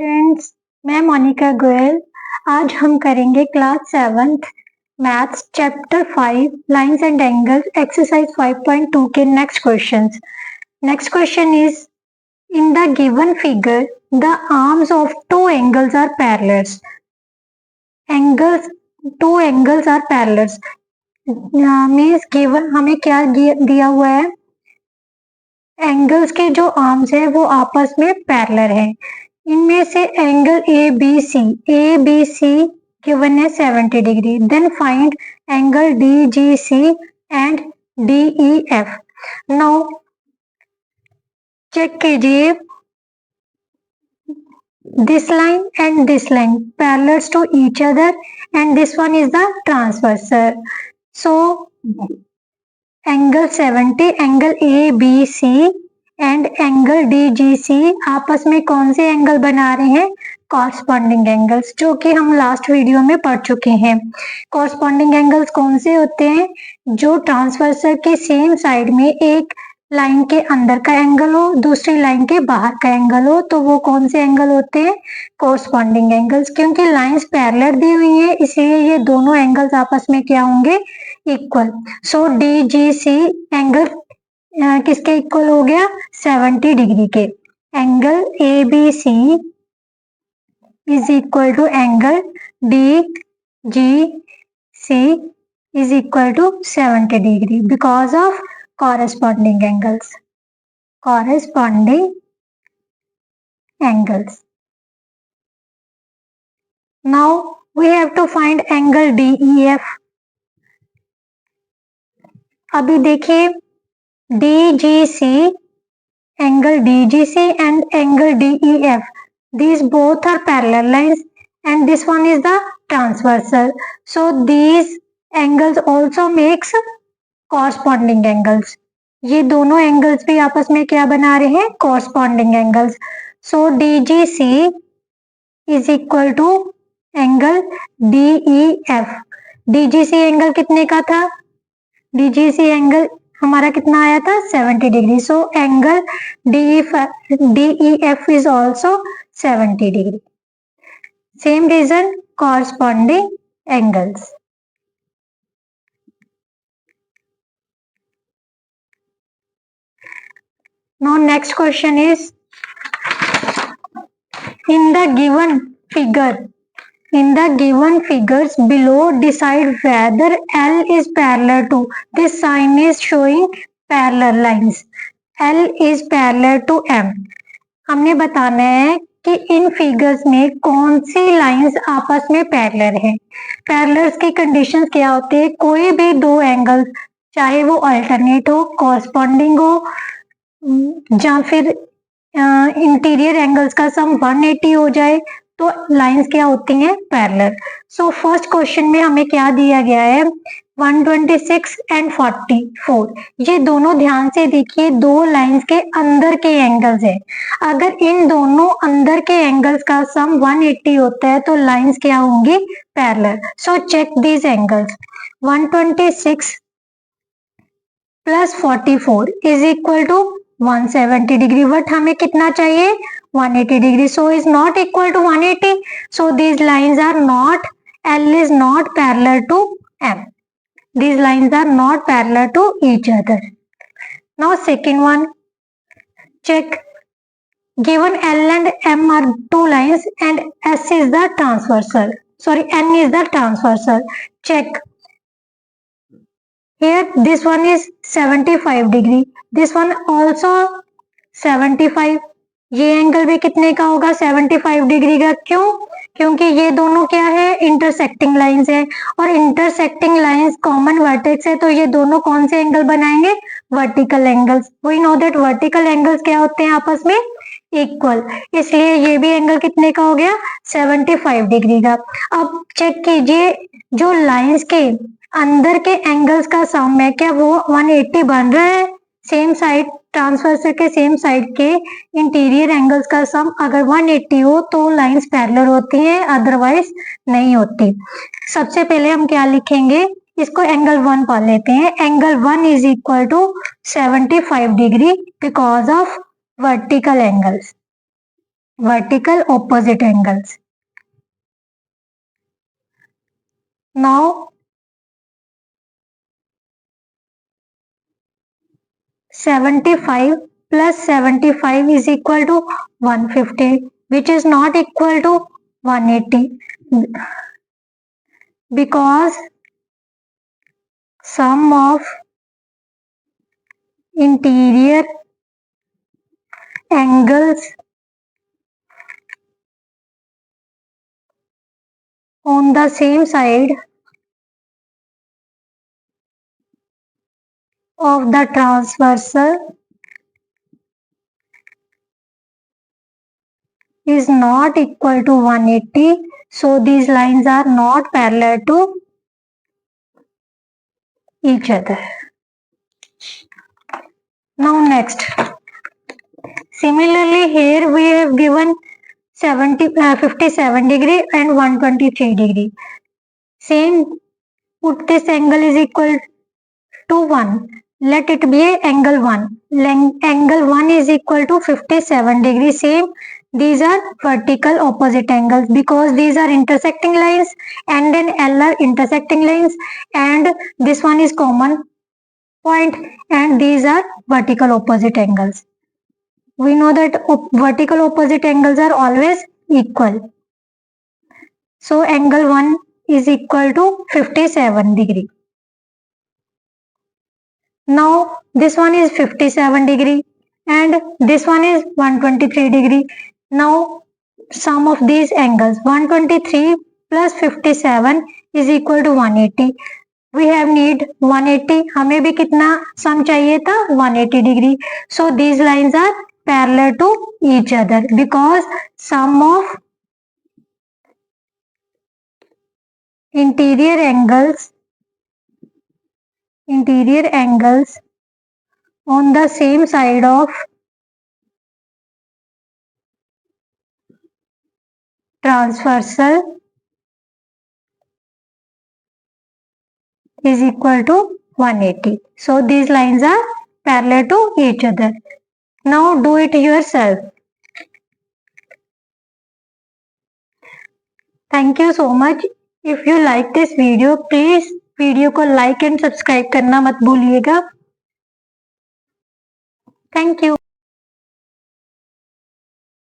Friends, मैं मोनिका गोयल। आज हम करेंगे class 7th maths chapter 5 lines and angles exercise 5.2 के next questions. Next question is in the given figure the arms of two angles are parallel. Two angles are parallel means given हमें क्या दिया हुआ है, एंगल्स के जो arms है वो आपस में पैरेलल है। इनमें से angle A B C given है 70 degree. Then find angle D G C and D E F. Now check कीजिए, this line and this line parallel to each other and this one is the transversal. So angle 70, angle A B C and angle D G C आपस में कौन से angle बना रहे हैं? Corresponding angles, जो कि हम लास्ट वीडियो में पढ़ चुके हैं। कॉरस्पॉन्डिंग एंगल्स कौन से होते हैं? जो ट्रांसवर्सल के सेम साइड में एक लाइन के अंदर का एंगल हो, दूसरी लाइन के बाहर का एंगल हो, तो वो कौन से एंगल होते हैं? Corresponding angles. क्योंकि लाइंस पैरेलल दी हुई है इसलिए ये दोनों एंगल्स आपस में क्या होंगे? Equal. So D G C angle किसके इक्वल हो गया? 70 डिग्री के। Angle A B C is equal to angle D G C is equal to 70 degree because of corresponding angles. Now we have to find angle DEF. अभी देखिए, DGC, angle DGC and angle DEF, these both are parallel lines and this one is the transversal. So these angles also makes corresponding angles. ये दोनों angles भी आपस में क्या बना रहे हैं? corresponding angles. So DGC is equal to angle DEF. DGC angle कितने का था? DGC एंगल हमारा कितना आया था? 70 degree. So angle DEF is also 70 degree. Same reason, corresponding angles. Now next question is, in the given figures below decide whether L is parallel to, this sign is showing parallel lines. L is parallel to M. हमने बताना है कि इन figures में कौन सी lines आपस में parallel है। Parallels की कंडीशंस क्या होती है? कोई भी दो एंगल्स, चाहे वो अल्टरनेट हो, कॉरस्पॉन्डिंग हो, या फिर इंटीरियर एंगल्स का सम 180 हो जाए, तो लाइंस क्या होती हैं? पैरेलल. सो फर्स्ट क्वेश्चन में हमें क्या दिया गया है? 126 एंड 44. ये दोनों ध्यान से देखिए, दो लाइंस के अंदर के एंगल्स है। अगर इन दोनों अंदर के एंगल्स का सम 180 होता है तो लाइंस क्या होंगी? Parallel. So check these angles. 126 plus 44 is equal to 170 degree. But हमें कितना चाहिए? 180 degree. So is not equal to 180. So these lines are not, L is not parallel to M. These lines are not parallel to each other. Now second one, check. Given L and M are two lines and S is the transversal. Sorry, N is the transversal. Check. Here this one is 75 degree. This one also 75. ये angle भी कितने का होगा? 75 degree का. क्यों? क्योंकि ये दोनों क्या है? इंटरसेक्टिंग लाइंस है, और इंटरसेक्टिंग लाइंस कॉमन वर्टेक्स है, तो ये दोनों कौन से एंगल बनाएंगे? Vertical angles. We know that vertical angles क्या होते हैं? आपस में इक्वल. इसलिए ये भी एंगल कितने का हो गया? 75 डिग्री का. अब चेक कीजिए, जो लाइंस के अंदर के एंगल्स का सम है, क्या वो 180 बन रहा है? सेम साइड, ट्रांसवर्सल के सेम साइड के इंटीरियर एंगल्स का सम अगर 180 हो तो लाइंस पैरेलल होती हैं, अदरवाइज नहीं होती. सबसे पहले हम क्या लिखेंगे? इसको एंगल 1 पा लेते हैं. Angle 1 is equal to 75 degree because of vertical angles. vertical opposite angles. Now 75 plus 75 is equal to 150, which is not equal to 180 because sum of interior angles on the same side of the transversal is not equal to 180, so these lines are not parallel to each other. Now next, similarly here we have given 57 degree and 123 degree. Same, put this angle is equal to 1. Let it be angle 1. Angle 1 is equal to 57 degree. Same, these are vertical opposite angles because these are intersecting lines and then L are intersecting lines, and this one is common point and these are vertical opposite angles. We know that vertical opposite angles are always equal. So angle 1 is equal to 57 degree. Now this one is 57 degree and this one is 123 degree. Now sum of these angles 123 plus 57 is equal to 180. We have need 180. हमें भी कितना sum चाहिए था 180 degree. So these lines are parallel to each other because sum of interior angles on the same side of transversal is equal to 180. So these lines are parallel to each other. Now do it yourself. Thank you so much. If you like this video, please video को like and subscribe करना मत भूलिएगा. Thank you.